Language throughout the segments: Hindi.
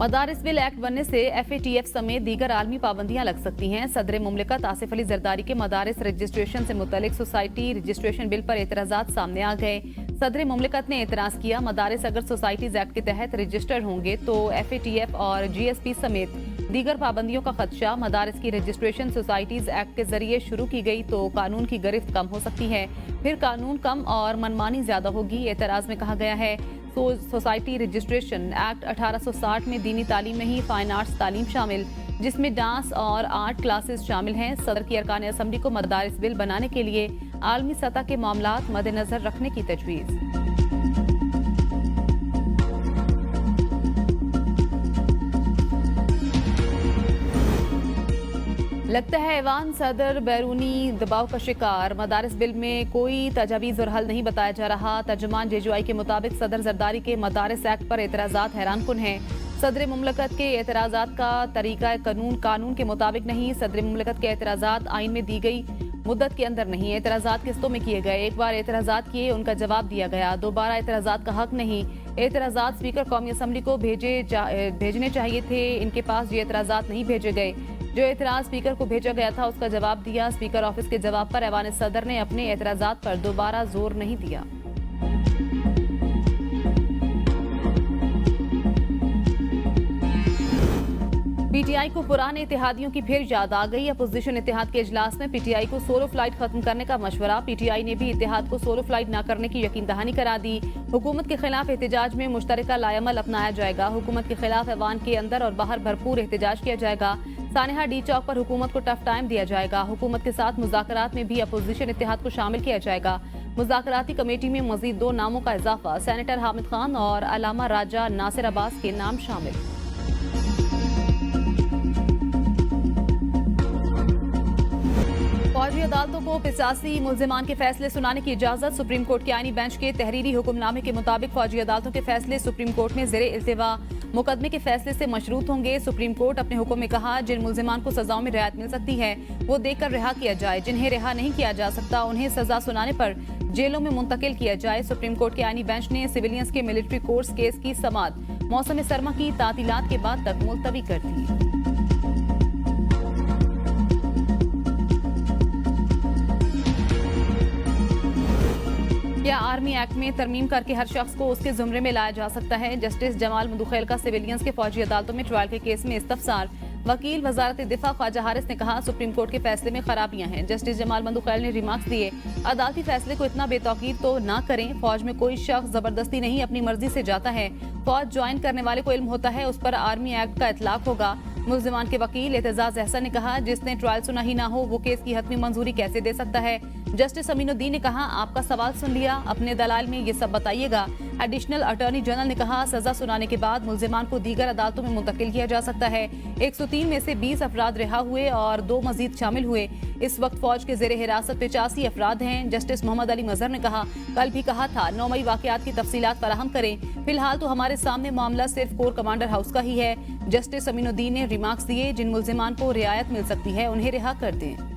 मदारिस बिल एक्ट बनने से FATF समेत दीगर आलमी पाबंदियां लग सकती हैं। सदर मुमलिकत आसिफ अली जरदारी के मदारिस रजिस्ट्रेशन से मुतल्लिक सोसाइटी रजिस्ट्रेशन बिल पर एतराज़ात सामने आ गए। सदर मुमलिकत ने एतराज़ किया, मदारिस अगर सोसाइटीज एक्ट के तहत रजिस्टर्ड होंगे तो FATF और GSP समेत दीगर पाबंदियों का खदशा। मदारिस की रजिस्ट्रेशन सोसाइटीज एक्ट के जरिए शुरू की गई तो कानून की गिरफ्त कम हो सकती है, फिर कानून कम और मनमानी ज्यादा होगी। एतराज़ में कहा गया है सोसाइटी रजिस्ट्रेशन एक्ट 1860 में दीनी तालीम में ही फाइन आर्ट्स तालीम शामिल, जिसमें डांस और आर्ट क्लासेस शामिल हैं। सदर की अरकान असम्बली को मदारिस बिल बनाने के लिए आलमी सतह के मामलात मद्देनजर रखने की तजवीज़। लगता है ऐवान सदर बैरूनी दबाव का शिकार, मदारिस बिल में कोई तजावीज़ और हल नहीं बताया जा रहा। तर्जुमान JJI के मुताबिक सदर जरदारी के मदारिस एक्ट पर एतराज़ात हैरान कुन हैं। सदर मुमलकत के एतराज़ात का तरीका कानून के मुताबिक नहीं। सदर मुमलकत के एतराज़ात आइन में दी गई मुद्दत के अंदर नहीं। एतराज़ात किस्तों में किए गए, एक बार एतराज़ात किए उनका जवाब दिया गया, दोबारा एतराज़ात का हक नहीं। एतराज़ात स्पीकर कौमी असम्बली को भेजने चाहिए थे, इनके पास ये एतराज़ात नहीं भेजे गए। जो एतराज़ स्पीकर को भेजा गया था उसका जवाब दिया। स्पीकर ऑफिस के जवाब पर ऐवान सदर ने अपने एतराज़ात पर दोबारा जोर नहीं दिया। PTI को पुराने इत्तेहादियों की फिर याद आ गई। अपोजिशन इत्तेहाद के इजलास में PTI को सोलो फ्लाइट खत्म करने का मशवरा। PTI ने भी इत्तेहाद को सोलो फ्लाइट न करने की यकीन दहानी करा दी। हुकूमत के खिलाफ एहतजाज में मुश्तरका लायमल अपनाया जाएगा। हुकूमत के खिलाफ ऐवान के अंदर और बाहर भरपूर एहतजाज किया जाएगा। सानेहा डी चौक पर हुकूमत को टफ टाइम दिया जाएगा। हुकूमत के साथ मुज़ाकरात में भी अपोजिशन इत्तेहाद को शामिल किया जाएगा। मुज़ाकराती कमेटी में मजीद 2 नामों का इजाफा, सेनेटर हामिद खान और अलामा राजा नासिर अब्बास के नाम शामिल। फौजी अदालतों को 85 मुल्जिमान के फैसले सुनाने की इजाजत। सुप्रीम कोर्ट के आईनी बेंच के तहरीरी हुक्मनामे के मुताबिक फौजी अदालतों के फैसले सुप्रीम कोर्ट में ज़ेरे इल्तिवा मुकदमे के फैसले से मशरूत होंगे। सुप्रीम कोर्ट अपने हुक्म में कहा, जिन मुल्जिमान को सजाओं में रियायत मिल सकती है वो देखकर रिहा किया जाए, जिन्हें रिहा नहीं किया जा सकता उन्हें सजा सुनाने पर जेलों में मुंतकिल किया जाए। सुप्रीम कोर्ट के आईनी बेंच ने सिविलियंस के मिलिट्री कोर्स केस की समाअत मौसम सरमा की तातीलात के बाद तक मुलतवी कर दी। क्या आर्मी एक्ट में तरमीम करके हर शख्स को उसके जुमरे में लाया जा सकता है? जस्टिस जमाल मदुखैल का सिविलियंस के फौजी अदालतों में ट्रायल के केस में इस्तफसार। वकील वजारत दिफा ख्वाजा हारिस ने कहा, सुप्रीम कोर्ट के फैसले में खराबियां हैं। जस्टिस जमाल मदुखैल ने रिमार्क्स दिए, अदालती फैसले को इतना बेतौकीद तो ना करें। फौज में कोई शख्स जबरदस्ती नहीं अपनी मर्जी से जाता है। फौज ज्वाइन करने वाले को इल्म होता है, उस पर आर्मी एक्ट का इतलाक होगा। मुल्जिमान के वकील एतजाज एहसन ने कहा, जिसने ट्रायल सुना ही ना हो वो केस की हतमी मंजूरी कैसे दे सकता है? जस्टिस अमीनुद्दीन ने कहा, आपका सवाल सुन लिया, अपने दलाल में ये सब बताइएगा। एडिशनल अटॉर्नी जनरल ने कहा, सजा सुनाने के बाद मुल्जिमान को दीगर अदालतों में मुंतकिल किया जा सकता है। 103 में से 20 अफराद रिहा हुए और 2 मजीद शामिल हुए। इस वक्त फौज के जेर हिरासत 85 अफराद हैं। जस्टिस मोहम्मद अली मजहर ने कहा, कल भी कहा था 9 मई वाकयात की तफसीलात फराहम करें। फिलहाल तो हमारे सामने मामला सिर्फ कोर कमांडर हाउस का ही है। जस्टिस अमीनुद्दीन ने रिमार्क्स दिए, जिन मुल्जिमान को रियायत मिल सकती है उन्हें रिहा कर दें।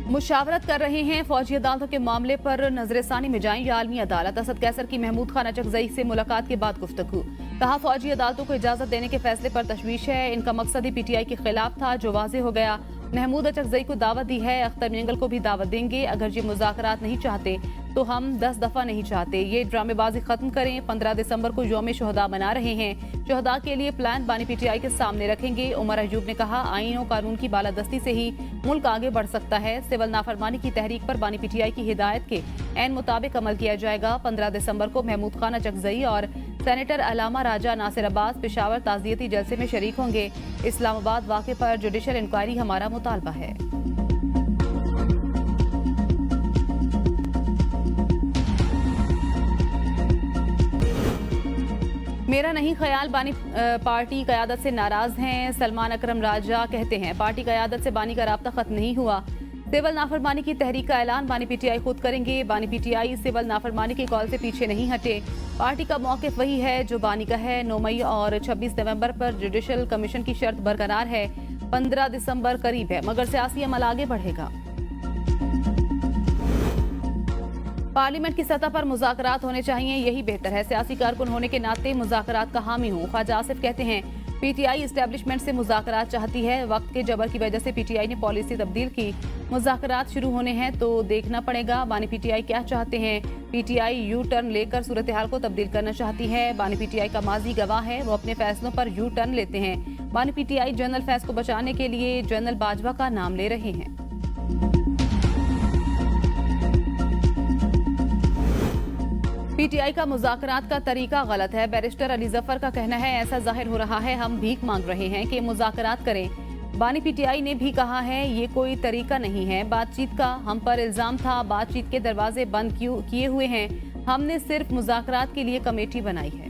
मुशावरत कर रहे हैं, फौजी अदालतों के मामले पर नजरसानी में जाएं या आलमी अदालत। असद कैसर की महमूद खान अचकजई से मुलाकात के बाद गुफ्तगू। कहा, फौजी अदालतों को इजाजत देने के फैसले पर तशवीश है, इनका मकसद ही PTI के खिलाफ था जो वाज़ेह हो गया। महमूद अचकजई को दावत दी है, अख्तर मिंगल को भी दावत देंगे। अगर ये मुज़ाकरात नहीं चाहते तो हम 10 दफा नहीं चाहते। ये ड्रामेबाजी खत्म करें। 15 दिसंबर को यौम शोहदा मना रहे हैं, शोहदा के लिए प्लान बानी PTI के सामने रखेंगे। उमर अयूब ने कहा, आईन और कानून की बालादस्ती से ही मुल्क आगे बढ़ सकता है। सिविल नाफरमानी की तहरीक पर बानी PTI की हिदायत के ऐन मुताबिक अमल किया जाएगा। 15 दिसंबर को महमूद खान अचकजई और सेनेटर अलामा राजा नासिर अब्बास पेशावर ताज़ियती जलसे में शरीक होंगे। इस्लामाबाद वाक़े पर जुडिशल इंक्वायरी हमारा मुतालबा है। मेरा नहीं ख्याल, बानी पार्टी क़यादत से नाराज हैं। सलमान अकरम राजा कहते हैं, पार्टी क़यादत से बानी का राब्ता खत्म नहीं हुआ। सिविल नाफरमानी की तहरीक का ऐलान बानी PTI खुद करेंगे। बानी PTI सिविल नाफरमानी की कॉल से पीछे नहीं हटे। पार्टी का मौक़िफ़ वही है जो बानी का है। 9 मई और 26 नवंबर पर जुडिशल कमीशन की शर्त बरकरार है। 15 दिसंबर करीब है, मगर सियासी अमल आगे बढ़ेगा। पार्लियामेंट की सतह पर मुज़ाकरात होने चाहिए, यही बेहतर है। सियासी कारकुन होने के नाते मुज़ाकरात का हामी हूँ। ख्वाजा आसिफ कहते हैं, पीटीआई इस्टेब्लिशमेंट से मुज़ाकरात चाहती है। वक्त के जबर की वजह से पीटीआई ने पॉलिसी तब्दील की। मुज़ाकरात शुरू होने हैं तो देखना पड़ेगा बानी पीटीआई क्या चाहते हैं। पीटीआई यू टर्न लेकर सूरत हाल को तब्दील करना चाहती है। बानी पीटीआई का माजी गवाह है, वो अपने फैसलों पर यू टर्न लेते हैं। बानी पीटीआई जनरल फैज को बचाने के लिए जनरल बाजवा का नाम ले रहे हैं। पीटीआई का मुज़ाकरात का तरीका गलत है। बैरिस्टर अली जफर का कहना है, ऐसा जाहिर हो रहा है हम भीख मांग रहे हैं कि मुज़ाकरात करें। बानी पीटीआई ने भी कहा है ये कोई तरीका नहीं है बातचीत का। हम पर इल्जाम था बातचीत के दरवाजे बंद किए हुए हैं। हमने सिर्फ मुज़ाकरात के लिए कमेटी बनाई है।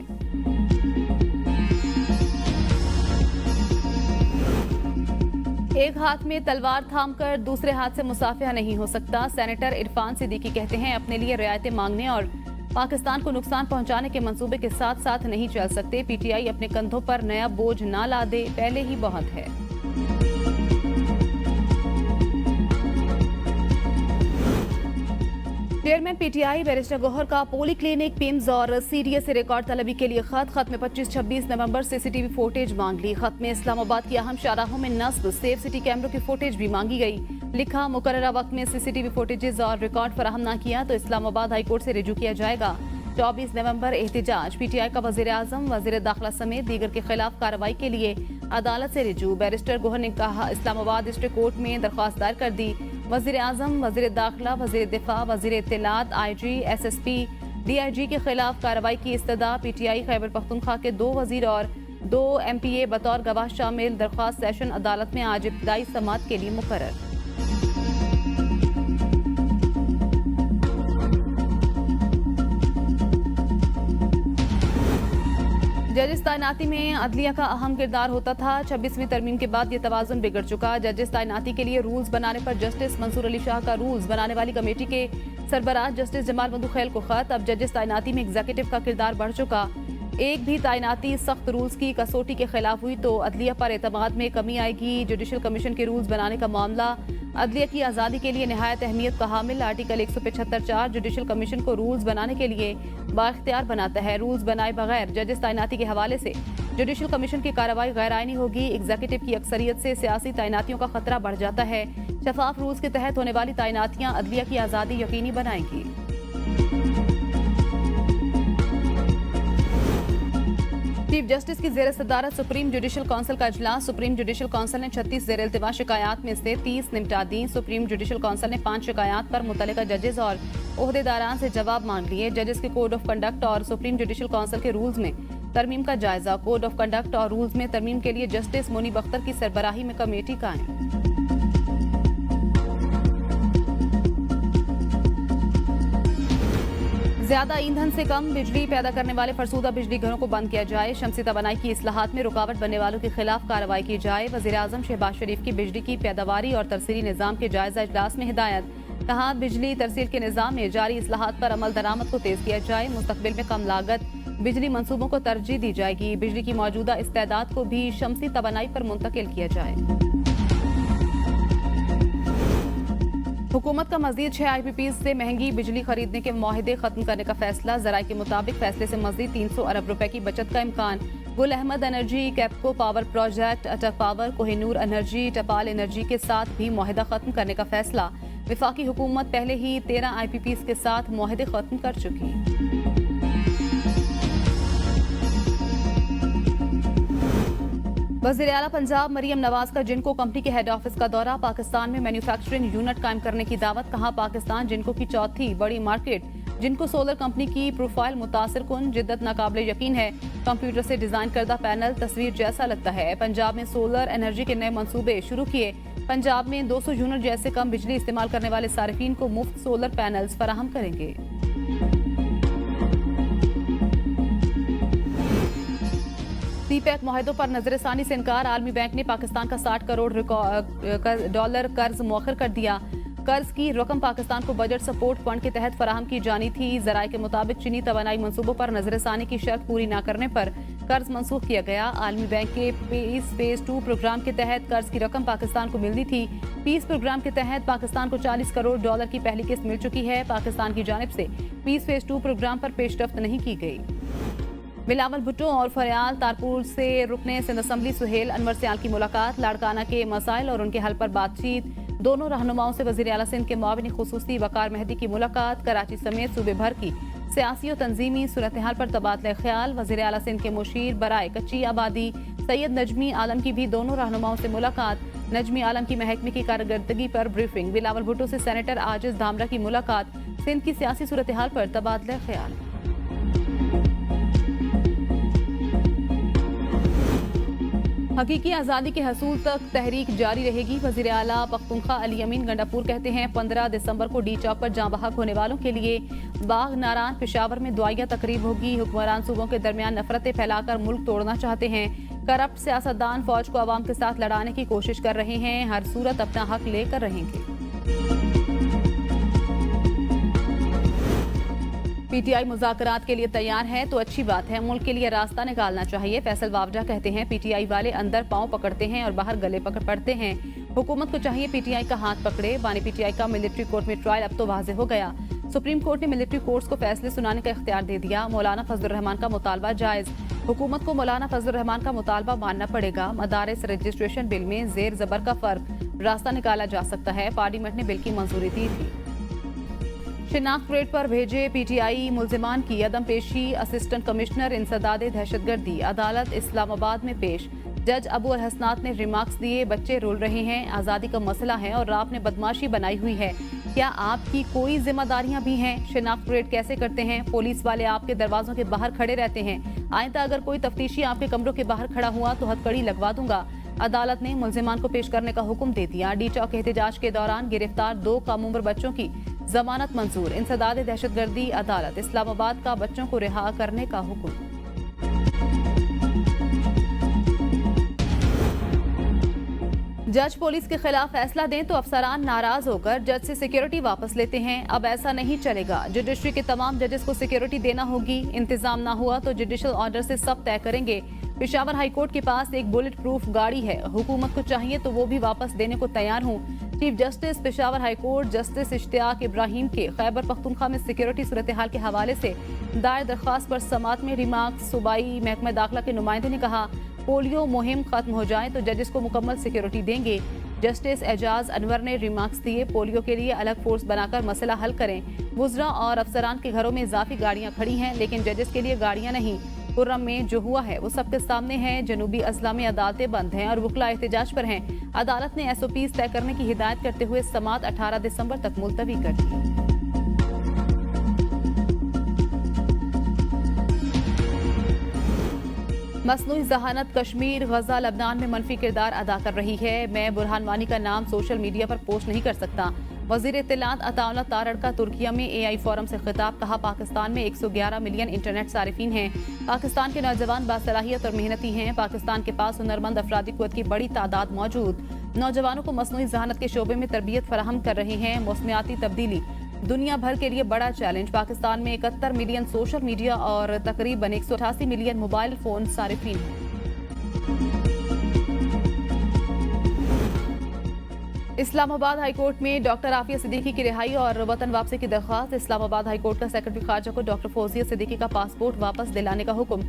एक हाथ में तलवार थामकर दूसरे हाथ से मुसाफिया नहीं हो सकता। सेनेटर इरफान सिद्दीकी कहते हैं, अपने लिए रियायतें मांगने और पाकिस्तान को नुकसान पहुंचाने के मंसूबे के साथ साथ नहीं चल सकते। पीटीआई अपने कंधों पर नया बोझ ना ला दे, पहले ही बहुत है। चेयरमैन पीटीआई बैरिस्टर गौहर का पोली क्लिनिक, पिम्स और सीडीए से रिकॉर्ड तलबी के लिए खत में 25-26 नवंबर सीसीटीवी फुटेज मांग ली। खत में इस्लामाबाद की अहम शाहराहों में नस्ब सेफ सिटी कैमरों की फुटेज भी मांगी गई। लिखा, मुकर्ररा वक्त में सीसीटीवी फुटेजेस और रिकॉर्ड फराहम न किया तो इस्लामाबाद हाईकोर्ट से रिजू किया जाएगा। 24 नवंबर एहतिजाज, पीटीआई का वजीर आजम वजीर दाखिला समेत दीगर के खिलाफ कार्रवाई के लिए अदालत से रिजू। बैरिस्टर गौहर ने कहा, इस्लामाबाद डिस्ट्रिक्ट कोर्ट में दरख्वास्त दायर कर दी। वजीर आजम, वजीर दाखिला, वजीर दिफा, वजीर इत्तलात, IG, SSP, DIG के खिलाफ कार्रवाई की इस्तदा। पीटीआई खैबर पख्तूनख्वा के 2 वजीर और 2 MPA बतौर गवाह शामिल। दरख्वास्त सेशन अदालत में आज इब्तदाई समाअत के लिए मुकर्रर। जजेस तैनाती में अदलिया का अहम किरदार होता था। 26वीं तरमीम के बाद ये तवाज़ुन बिगड़ चुका। जजेस तैनाती के लिए रूल्स बनाने पर जस्टिस मंसूर अली शाह का रूल्स बनाने वाली कमेटी के सरबराह जस्टिस जमाल मुदुखैल को खत। अब जजेस तैनाती में एग्जीक्यूटिव का किरदार बढ़ चुका। एक भी तैनाती सख्त रूल्स की कसौटी के खिलाफ हुई तो अदलिया पर एतमाद में कमी आएगी। जुडिशल कमीशन के रूल्स बनाने का मामला अदलिया की आज़ादी के लिए नहायत अहमियत का हामिल। आर्टिकल 175(4) जुडिशल कमीशन को रूल्स बनाने के लिए बाख्तियार बनाता है। रूल्स बनाए बगैर जजेस तैनाती के हवाले से जुडिशल कमीशन की कार्रवाई गैर आईनी होगी। एग्जीक्यूटिव की अक्सरियत से सियासी तैनातियों का खतरा बढ़ जाता है। शफाफ रूल्स के तहत होने वाली तैनातियां अदलिया की आज़ादी यकीनी बनाएंगी। चीफ जस्टिस की जेर सदारत सुप्रीम जुडिशल काउंसिल का इजलास। सुप्रीम जुडिशल काउंसिल ने 36 जेर इल्तिवा शिकायत में से 30 निपटा दी। सुप्रीम जुडिशल काउंसिल ने 5 शिकायत पर मुतल्लिका जजेस और ओहदेदारान से जवाब मांग लिए। जजेस के कोड ऑफ कंडक्ट और सुप्रीम जुडिशल काउंसिल के रूल्स में तरमीम का जायजा। कोड ऑफ कंडक्ट और रूल्स में तरमीम के लिए जस्टिस मुनीब अख्तर की सरबराही में कमेटी कायम। ज्यादा ईंधन से कम बिजली पैदा करने वाले फरसूदा बिजली घरों को बंद किया जाए। शमसी तवानाई की इस्लाहात में रुकावट बनने वालों के खिलाफ कार्रवाई की जाए। वजीर आजम शहबाज शरीफ की बिजली की पैदावारी और तरसीली निज़ाम के जायजा इजलास में हिदायत। कहा, बिजली तरसील के निज़ाम में जारी इस्लाहात पर अमल दरामद को तेज किया जाए। मुस्तकबिल में कम लागत बिजली मंसूबों को तरजीह दी जाएगी। बिजली की मौजूदा इस्तेदाद को भी शमसी तवानाई पर मुंतकिल किया जाए। हुकूमत का मजीद 6 IPPs से महंगी बिजली खरीदने के मुआहदे खत्म करने का फैसला। जराये के मुताबिक फैसले से मजीद 300 अरब रुपए की बचत का इम्कान। Gul Ahmed energy, कैप्को power project, अटक पावर, कोहिनूर एनर्जी, टपाल एनर्जी के साथ भी मुआहदा खत्म करने का फैसला। विफाकी हुकूमत पहले ही 13 IPPs के साथ मुआहदे खत्म कर चुकी। वज़ीर आला पंजाब मरियम नवाज का जिनको कंपनी के हेड ऑफिस का दौरा। पाकिस्तान में मैन्युफैक्चरिंग यूनिट कायम करने की दावत। कहा, पाकिस्तान जिनको की चौथी बड़ी मार्केट। जिनको सोलर कंपनी की प्रोफाइल मुतासिर कुन, जिद्दत नाकाबिले यकीन है। कंप्यूटर से डिजाइन करदा पैनल तस्वीर जैसा लगता है। पंजाब में सोलर एनर्जी के नए मंसूबे शुरू किए। पंजाब में 200 यूनिट जैसे कम बिजली इस्तेमाल करने वाले सार्फिन को मुफ्त सोलर पैनल्स फराहम करेंगे। सीपैक मुआहदों पर नजरसानी से इनकार। आलमी बैंक ने पाकिस्तान का 60 करोड़ डॉलर कर्ज मौखर कर दिया। कर्ज की रकम पाकिस्तान को बजट सपोर्ट फंड के तहत फराहम की जानी थी। जराये के मुताबिक चीनी तवानाई मंसूबों पर नजरसानी की शर्त पूरी न करने पर कर्ज मंसूख किया गया। आलमी बैंक के पीस फेज 2 प्रोग्राम के तहत कर्ज की रकम पाकिस्तान को मिलनी थी। पीस प्रोग्राम के तहत पाकिस्तान को $40 करोड़ की पहली किस्त मिल चुकी है। पाकिस्तान की जानिब से पीस फेज 2 प्रोग्राम पर पेशरफ्त नहीं की गई। बिलावल भुट्टो और फरियाल तारपुर से रुकने सिंध असम्बली सुहेल अनवर सियाल की मुलाकात। लाड़काना के मसाइल और उनके हल पर बातचीत। दोनों रहनुमाओं से वज़ीर आला सिंध के मुआविन खुसूसी वकार मेहदी की मुलाकात। कराची समेत सूबे भर की सियासी और तंजीमी सूरत हाल पर तबादला ख्याल। वज़ीर आला सिंध के मुशीर बराए कच्ची आबादी सैयद नजमी आलम की भी दोनों रहनुमाओं से मुलाकात। नजमी आलम की महकमे की कारकर्दगी पर ब्रीफिंग। बिलावल भुट्टो से सेनेटर आजिज धामरा की मुलाकात। सिंध की सियासी सूरत हाल पर तबादला ख्याल। हकीकी आज़ादी के हसूल तक तहरीक जारी रहेगी। वज़ीर आला पख्तूनख्वा अली अमीन गंडापुर कहते हैं 15 दिसंबर को डी चौक पर जाँ बहक होने वालों के लिए बाग नारान पेशावर में दुआया तकरीब होगी। हुक्मरान सूबों के दरमियान नफरतें फैलाकर मुल्क तोड़ना चाहते हैं। करप्ट सियासतदान फौज को आवाम के साथ लड़ाने की कोशिश कर रहे हैं। हर सूरत अपना हक लेकर रहेंगे। पीटीआई मुज़ाकरात के लिए तैयार है तो अच्छी बात है, मुल्क के लिए रास्ता निकालना चाहिए। फैसल वावजा कहते हैं पीटीआई वाले अंदर पांव पकड़ते हैं और बाहर गले पकड़ पड़ते हैं। हुकूमत को चाहिए पीटीआई का हाथ पकड़े। बानी पीटीआई का मिलिट्री कोर्ट में ट्रायल अब तो वाज़े हो गया। सुप्रीम कोर्ट ने मिलिट्री कोर्ट्स को फैसले सुनाने का इख्तियार दे दिया। मौलाना फजलुर रहमान का मुतालबा जायज। हुकूमत को मौलाना फजलुर रहमान का मुतालबा मानना पड़ेगा। मदारिस रजिस्ट्रेशन बिल में जेर जबर का फर्क रास्ता निकाला जा सकता है। पार्लियामेंट ने बिल की मंजूरी दी थी। शिनाख्त रेट पर भेजे पीटीआई मुल्जिमान की अदम पेशी। असिस्टेंट कमिश्नर इंसदादे दहशतगर्दी अदालत इस्लामाबाद में पेश। जज अबू अल हसनात ने रिमार्क्स दिए बच्चे रोल रहे हैं, आज़ादी का मसला है और आपने बदमाशी बनाई हुई है। क्या आपकी कोई जिम्मेदारियां भी हैं? शिनाख्त रेट कैसे करते हैं? पुलिस वाले आपके दरवाजों के बाहर खड़े रहते हैं। आइंदा अगर कोई तफ्तीशी आपके कमरों के बाहर खड़ा हुआ तो हथकड़ी लगवा दूंगा। अदालत ने मुल्जिमान को पेश करने का हुक्म दे दिया। डी चौक एहतजाज के दौरान गिरफ्तार 2 कम उम्र बच्चों की जमानत मंजूर। इंसदाद दहशतगर्दी अदालत इस्लामाबाद का बच्चों को रिहा करने का हुक्म। जज पुलिस के खिलाफ फैसला दें तो अफसरान नाराज होकर जज से सिक्योरिटी वापस लेते हैं। अब ऐसा नहीं चलेगा। जुडिशरी के तमाम जजेस को सिक्योरिटी देना होगी। इंतजाम ना हुआ तो जुडिशल ऑर्डर से सब तय करेंगे। पेशावर हाईकोर्ट के पास एक बुलेट प्रूफ गाड़ी है। हुकूमत को चाहिए तो वो भी वापस देने को तैयार हूँ। Chief justice Peshawar high court justice Ishtiaq Ibrahim के खैबर पख्तूनख्वा में सिक्योरिटी सूरत हाल के हवाले से दायर दरख्वास्त पर समात में रिमार्क्स। सूबाई महकमा दाखिला के नुमाइंदे ने कहा पोलियो मुहिम खत्म हो जाए तो जजेस को मुकम्मल सिक्योरिटी देंगे। जस्टिस एजाज अनवर ने रिमार्क्स दिए पोलियो के लिए अलग फोर्स बनाकर मसला हल करें। वुज़रा और अफसरान के घरों में इजाफी गाड़ियां खड़ी हैं लेकिन जजेस के लिए गाड़ियां नहीं। खुर्रम में जो हुआ है वो सबके सामने है। जनूबी अजला में अदालतें बंद हैं और वकला एहतजाज पर हैं। अदालत ने SOPs तय करने की हिदायत करते हुए समात 18 दिसंबर तक मुलतवी कर दी। मसनूई जहानत कश्मीर गजा लबनान में मनफी किरदार अदा कर रही है। मैं बुरहान वानी का नाम सोशल मीडिया पर पोस्ट नहीं कर सकता। वजीर इत्तलात अताउल्लाह तारड़ का तुर्किया में AI फोरम से खिताब। कहा पाकिस्तान में 111 मिलियन इंटरनेट सारिफीन हैं। पाकिस्तान के नौजवान बासलाहियत और मेहनती हैं। पाकिस्तान के पास हुनरमंद अफरादी कुव्वत की बड़ी तादाद मौजूद। नौजवानों को मसनूई जहानत के शोबे में तरबियत फराहम कर रहे हैं। मौसमियाती तब्दीली दुनिया भर के लिए बड़ा चैलेंज। पाकिस्तान में 71 मिलियन सोशल मीडिया और तकरीबन 188 मिलियन मोबाइल फोन सारिफीन हैं। इस्लामाबाद हाईकोर्ट में डॉक्टर आफिया सिद्दीकी की रिहाई और वतन वापसी की दरख्वास्त। इस्लामाबाद हाईकोर्ट का सेक्रेटरी खारजा को डॉक्टर फौजिया सिद्दीकी का पासपोर्ट वापस दिलाने का हुक्म।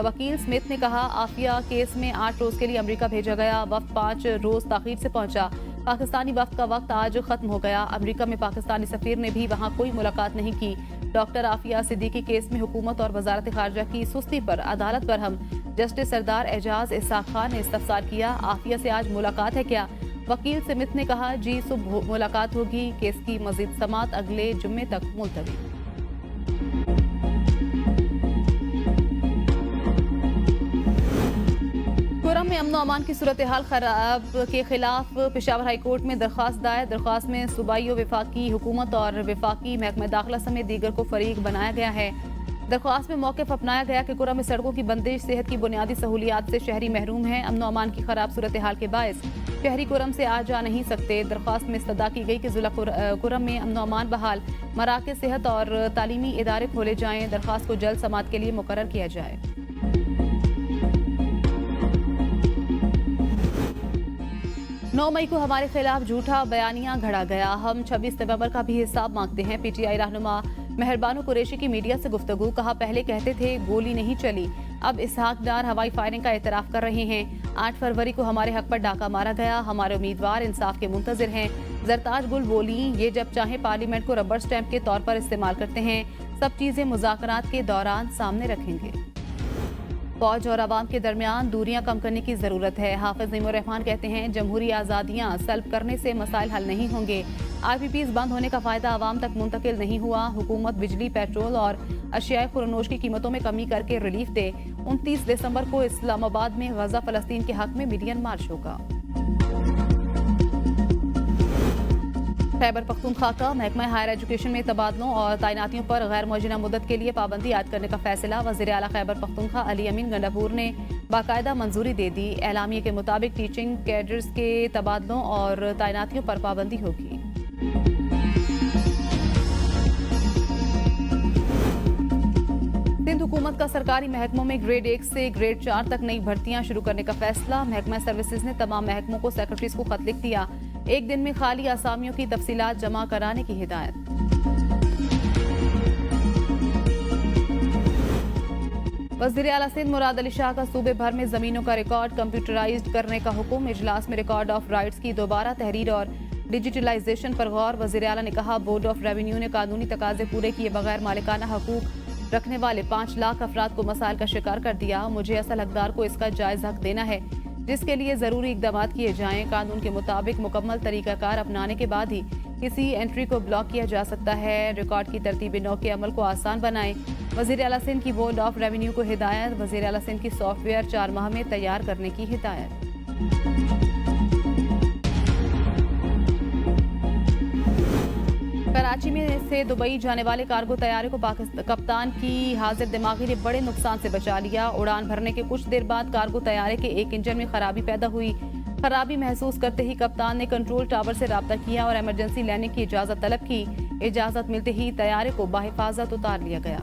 वकील स्मिथ ने कहा आफिया केस में 8 रोज के लिए अमेरिका भेजा गया। वक्त 5 रोज ताखीर से पहुंचा। पाकिस्तानी वक्त का वक्त आज खत्म हो गया। अमेरिका में पाकिस्तानी सफीर ने भी वहां कोई मुलाकात नहीं की। डॉक्टर आफिया सिद्दीकी केस में हुकूमत और वजारत खारजा की सुस्ती पर अदालत बरहम। जस्टिस सरदार एजाज इसाक खान ने इस्तफसार किया आफिया से आज मुलाकात है क्या? वकील स्मिथ ने कहा जी सुबह मुलाकात होगी। केस की मजीद समात अगले जुम्मे तक मुलतवी। खुर्रम में अमन अमान की सूरत हाल खराब के खिलाफ पेशावर हाईकोर्ट में दरख्वास्त दायर। दरख्वास्त में सूबाई वफाकी हुकूमत और वफाकी महकमा दाखिला समेत दीगर को फरीक बनाया गया है। दरख्वास्त में मौक़िफ़ अपनाया गया कि खुर्रम में सड़कों की बंदिश सेहत की बुनियादी सहूलियात से शहरी महरूम हैं। अमन अमान की खराब सूरत हाल के बायस शहरी खुर्रम से आ जा नहीं सकते। दरख्वास्त में इस्तदा की गई कि ज़िला खुर्रम में अमन अमान बहाल, मराकज़ सेहत और तालीमी इदारे खोले जाएँ। दरख्वास्त को जल्द समात के लिए मुकर्रर किया जाए। 9 मई को हमारे खिलाफ झूठा बयानिया घड़ा गया। हम 26 नवंबर का भी हिसाब मांगते हैं। पीटीआई रहनुमा मेहरबानो कुरैशी की मीडिया से गुफ्तगू। कहा, पहले कहते थे गोली नहीं चली, अब इसहाक डार हवाई फायरिंग का एतराफ कर रहे हैं। 8 फरवरी को हमारे हक पर डाका मारा गया। हमारे उम्मीदवार इंसाफ के मुंतजिर हैं। जरताज गुल बोली, ये जब चाहे पार्लियामेंट को रबर स्टैंप के तौर पर इस्तेमाल करते हैं। सब चीजें मुज़ाकरात के दौरान सामने रखेंगे। फौज और आवाम के दरमियान दूरियां कम करने की जरूरत है। हाफिज नईमुर रहमान कहते हैं, जमहूरी आज़ादियां सल्ब करने से मसाइल हल नहीं होंगे। आईपीपीज बंद होने का फायदा आवाम तक मुंतकिल नहीं हुआ। हुकूमत बिजली, पेट्रोल और अशियाए खुरनोश की कीमतों में कमी करके रिलीफ दे। 29 दिसंबर को इस्लामाबाद में गजा फलस्तीन के हक में मिलियन मार्च होगा। खैबर पख्तूनख्वा का महकमा हायर एजुकेशन में तबादलों और तैनातियों पर गैर मुअज्जला मुद्दत के लिए पाबंदी आयद करने का फैसला। वज़ीर आला खैबर पख्तूनख्वा अली अमीन गंडापुर ने बाकायदा मंजूरी दे दी। एलामिया के मुताबिक टीचिंग कैडर्स के तबादलों और तैनातियों पर पाबंदी होगी। सिंध हुकूमत का सरकारी महकमों में ग्रेड 1 से ग्रेड 4 तक नई भर्तियां शुरू करने का फैसला। महकमा सर्विसेज ने तमाम महकमों को सेक्रेटरीज को खत लिख दिया। एक दिन में खाली आसामियों की तफसीलात जमा कराने की हिदायत। वज़ीर आला सिंध मुराद अली शाह का सूबे भर में जमीनों का रिकॉर्ड कंप्यूटराइज्ड करने का हुक्म। इजलास में रिकॉर्ड ऑफ राइट्स की दोबारा तहरीर और डिजिटलाइजेशन पर गौर। वज़ीर आला ने कहा, बोर्ड ऑफ रेवेन्यू ने कानूनी तकाजे पूरे किए बगैर मालिकाना हकूक रखने वाले 5 लाख अफराद को मसाइल का शिकार कर दिया। मुझे असल हकदार को इसका जायज हक देना है, जिसके लिए जरूरी इकदाम किए जाएं। कानून के मुताबिक मुकम्मल तरीकाकार अपनाने के बाद ही किसी एंट्री को ब्लॉक किया जा सकता है। रिकॉर्ड की तरतीब नौ के अमल को आसान बनाएं। वज़ीर आला सिंध की बोर्ड ऑफ रेवेन्यू को हिदायत। वज़ीर आला सिंध की सॉफ्टवेयर 4 माह में तैयार करने की हिदायत। कराची में से दुबई जाने वाले कार्गो तैयारे को कप्तान की हाजिर दिमागी ने बड़े नुकसान से बचा लिया। उड़ान भरने के कुछ देर बाद कार्गो तैयारे के एक इंजन में खराबी पैदा हुई। खराबी महसूस करते ही कप्तान ने कंट्रोल टावर से राब्ता किया और इमरजेंसी लैंडिंग की इजाजत तलब की। इजाजत मिलते ही तैयारे को बाहिफाजत उतार लिया गया।